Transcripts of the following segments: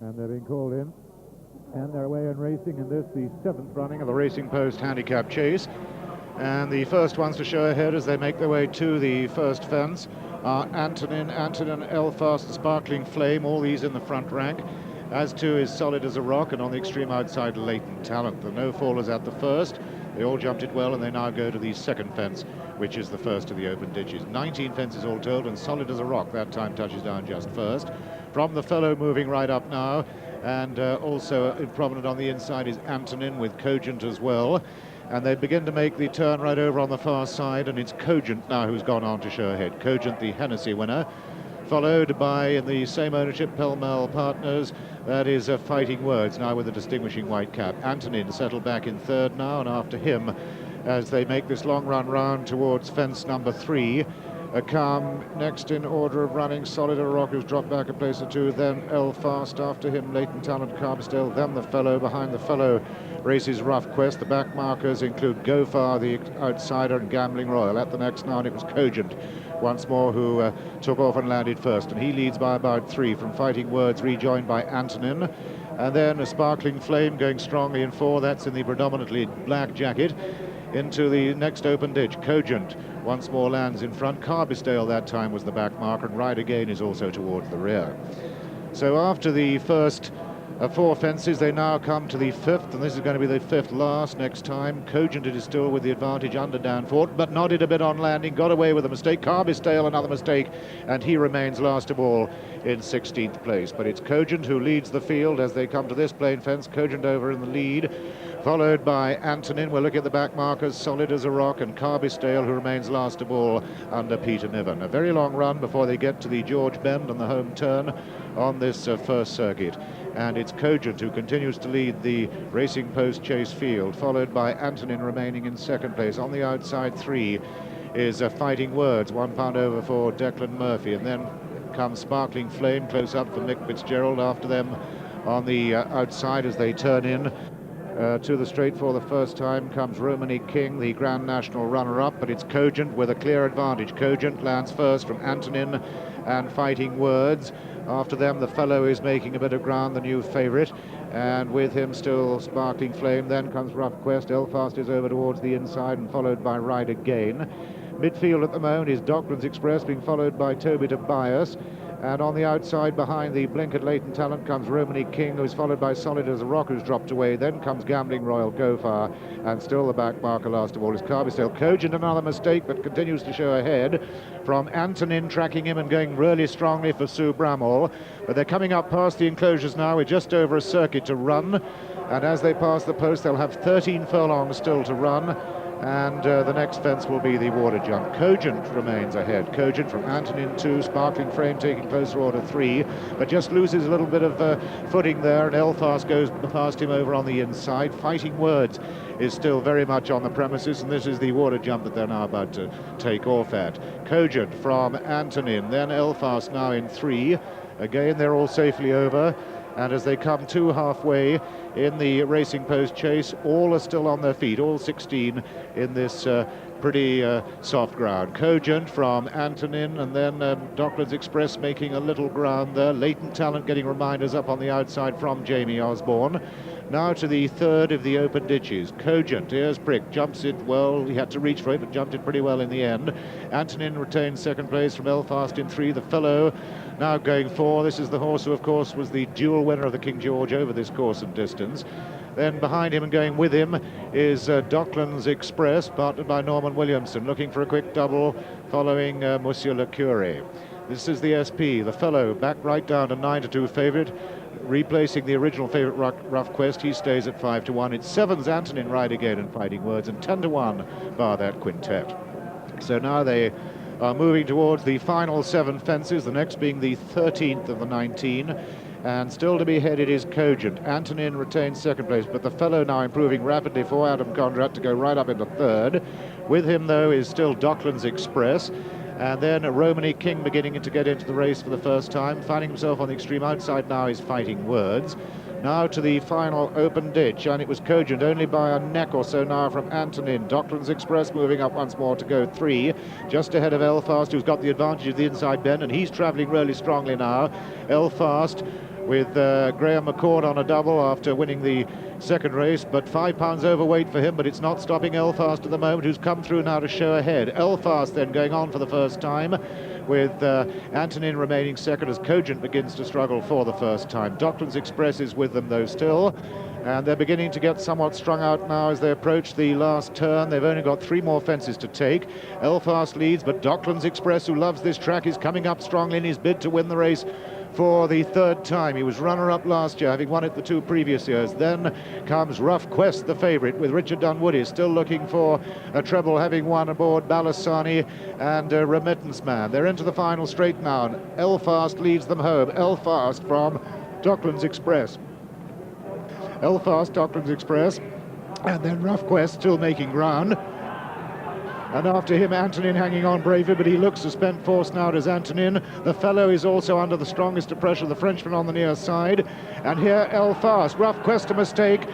and they're being called in. And they're away in racing in this, the 7th running of the Racing Post Handicap Chase. And the first ones to show ahead as they make their way to the first fence are Antonin, Elfast, Sparkling Flame, all these in the front rank. As too is Solid as a Rock, and on the extreme outside, Latent Talent. The no-fallers at the first. They all jumped it well, and they now go to the second fence, which is the first of the open ditches. 19 fences all told, and Solid as a Rock that time touches down just first. From the Fellow moving right up now, and also prominent on the inside is Antonin with Cogent as well. And they begin to make the turn right over on the far side, and it's Cogent now who's gone on to show ahead. Cogent, the Hennessy winner, followed by, in the same ownership, Pell Mell Partners, that is Fighting Words, now with a distinguishing white cap. Antonin settled back in third now, and after him, as they make this long run round towards fence number 3, come next in order of running Solid as a Rock, who's dropped back a place or two, then Elfast, after him Latent Talent, Carbistale, then the Fellow. Behind the Fellow races Rough Quest. The back markers include Go Far, the outsider, and Gambling Royal. At the next now, and it was Cogent once more who took off and landed first, and he leads by about 3 from Fighting Words, rejoined by Antonin. And then a Sparkling Flame going strongly in 4, that's in the predominantly black jacket. Into the next open ditch, Cogent once more lands in front. Carbistale that time was the back marker, and Ride Again is also towards the rear. So after the first 4 fences, they now come to the 5th, and this is going to be the 5th last next time. Cogent, it is still with the advantage under Danforth, but nodded a bit on landing, got away with a mistake. Carbistale, another mistake, and he remains last of all in 16th place. But it's Cogent who leads the field as they come to this plain fence. Cogent over in the lead, followed by Antonin. We'll look at the back markers, Solid as a Rock, and Carbistale, who remains last of all under Peter Niven. A very long run before they get to the George Bend and the home turn on this first circuit. And it's Cogent who continues to lead the Racing Post Chase field, followed by Antonin remaining in second place. On the outside 3 is Fighting Words, £1 over for Declan Murphy, and then comes Sparkling Flame close up for Mick Fitzgerald. After them on the outside as they turn in to the straight for the first time comes Romany King, the Grand National runner-up, but it's Cogent with a clear advantage. Cogent lands first from Antonin and Fighting Words. After them, the Fellow is making a bit of ground, the new favourite, and with him still Sparkling Flame. Then comes Rough Quest. Elfast is over towards the inside and followed by Ride Again. Midfield at the moment is Docklands Express, being followed by Toby Tobias. And on the outside, behind the blinkered Latent Talent, comes Romany King, who is followed by Solid as a Rock, who's dropped away. Then comes Gambling Royal, Go Far, and still the back marker last of all is Carbistale. Cogent, another mistake, but continues to show ahead from Antonin, tracking him and going really strongly for Sue Bramall. But they're coming up past the enclosures now. We're just over a circuit to run, and as they pass the post, they'll have 13 furlongs still to run. And the next fence will be the water jump. Cogent remains ahead. Cogent from Antonin 2, Sparkling Flame taking closer order 3, but just loses a little bit of footing there, and Elfast goes past him over on the inside. Fighting Words is still very much on the premises, and this is the water jump that they're now about to take off at. Cogent from Antonin, then Elfast now in 3. Again, they're all safely over. And as they come to halfway in the Racing Post Chase, all are still on their feet, all 16 in this pretty soft ground. Cogent from Antonin, and then Docklands Express making a little ground there. Latent Talent getting reminders up on the outside from Jamie Osborne. Now to the 3rd of the open ditches. Cogent, here's Prick, jumps it well. He had to reach for it, but jumped it pretty well in the end. Antonin retains second place from Elfast in 3. The Fellow now going 4. This is the horse who, of course, was the dual winner of the King George over this course and distance. Then behind him and going with him is Docklands Express, partnered by Norman Williamson, looking for a quick double following Monsieur Le Curé. This is the SP, the Fellow, back right down to 9-2 favourite, replacing the original favourite Rough Quest. He stays at 5-1. It's 7's Antonin, Ride Again and Fighting Words, and 10-1 bar that quintet. So now they are moving towards the final 7 fences, the next being the 13th of the 19. And still to be headed is Cogent. Antonin retains second place, but the Fellow now improving rapidly for Adam Conrad to go right up into 3rd. With him, though, is still Docklands Express. And then Romany King beginning to get into the race for the first time. Finding himself on the extreme outside now is Fighting Words. Now to the final open ditch, and it was Cogent only by a neck or so now from Antonin. Docklands Express moving up once more to go 3, just ahead of Elfast, who's got the advantage of the inside bend, and he's travelling really strongly now. Elfast with Graham McCord on a double after winning the second race, but 5 pounds overweight for him, but it's not stopping Elfast at the moment, who's come through now to show ahead. Elfast then going on for the first time, with Antonin remaining second as Cogent begins to struggle for the first time. Docklands Express is with them though still, and they're beginning to get somewhat strung out now as they approach the last turn. They've only got 3 more fences to take. Elfast leads, but Docklands Express, who loves this track, is coming up strongly in his bid to win the race for the 3rd time. He was runner-up last year, having won it the 2 previous years. Then comes Rough Quest, the favourite, with Richard Dunwoody still looking for a treble, having won aboard Balasani and Remittance Man. They're into the final straight now, and Elfast leads them home. Elfast from Docklands Express. Elfast, Docklands Express, and then Rough Quest still making ground. And after him, Antonin hanging on bravely, but he looks a spent force now, does Antonin. The fellow is also under the strongest of pressure, the Frenchman on the near side. And here, Elfast, Rough Quest a mistake,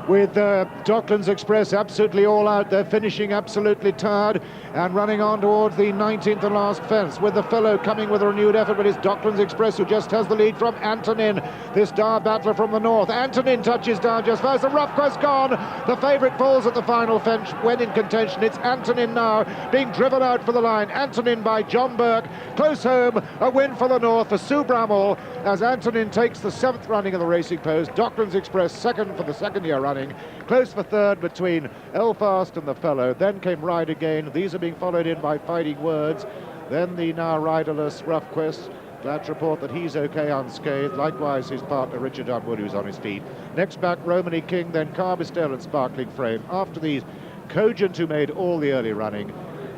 with Docklands Express absolutely all out. They're finishing absolutely tired and running on towards the 19th and last fence, with the fellow coming with a renewed effort, but it's Docklands Express who just has the lead from Antonin, this Dar battler from the north. Antonin touches down just first, the Rough Quest gone. The favourite falls at the final fence when in contention. It's Antonin now being driven out for the line. Antonin by John Burke, close home, a win for the north for Sue Bramall, as Antonin takes the 7th running of the racing post. Docklands Express second for the 2nd year running, close for 3rd between Elfast and the fellow. Then came Ride Again. These are being followed in by Fighting Words. Then the now riderless Rough Quest. Glad to report that he's okay unscathed. Likewise his partner Richard Dunwood, who's on his feet. Next back Romany King, then Carbistel and Sparkling Frame. After these, Cogent, who made all the early running,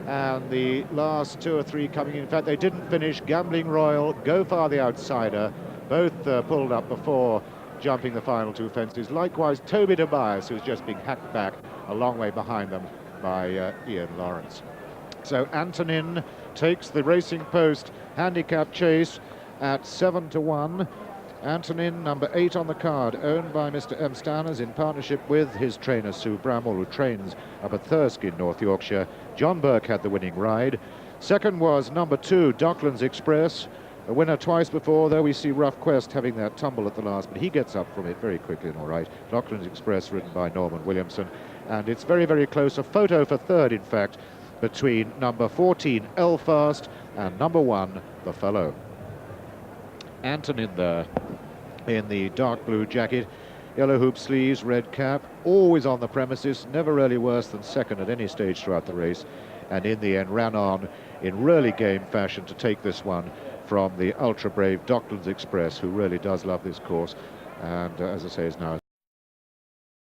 and the last 2 or 3 coming in. In fact, they didn't finish. Gambling Royal, Go Far the Outsider, both pulled up before jumping the final 2 fences. Likewise, Toby Tobias, who's just being hacked back a long way behind them by Ian Lawrence. So Antonin takes the Racing Post handicap chase at 7-1. Antonin, number 8 on the card, owned by Mr. M. Stanners in partnership with his trainer Sue Bramall, who trains up at Thirsk in North Yorkshire. John Burke had the winning ride. Second was number 2, Docklands Express, a winner twice before, though we see Rough Quest having that tumble at the last, but he gets up from it very quickly and all right. Docklands Express, ridden by Norman Williamson, and it's very, very close. A photo for 3rd, in fact, between number 14, Elfast, and number 1, the fellow. Antonin there in the dark blue jacket, yellow hoop sleeves, red cap, always on the premises, never really worse than second at any stage throughout the race, and in the end ran on in really game fashion to take this one from the ultra brave Docklands Express, who really does love this course, and as I say, is now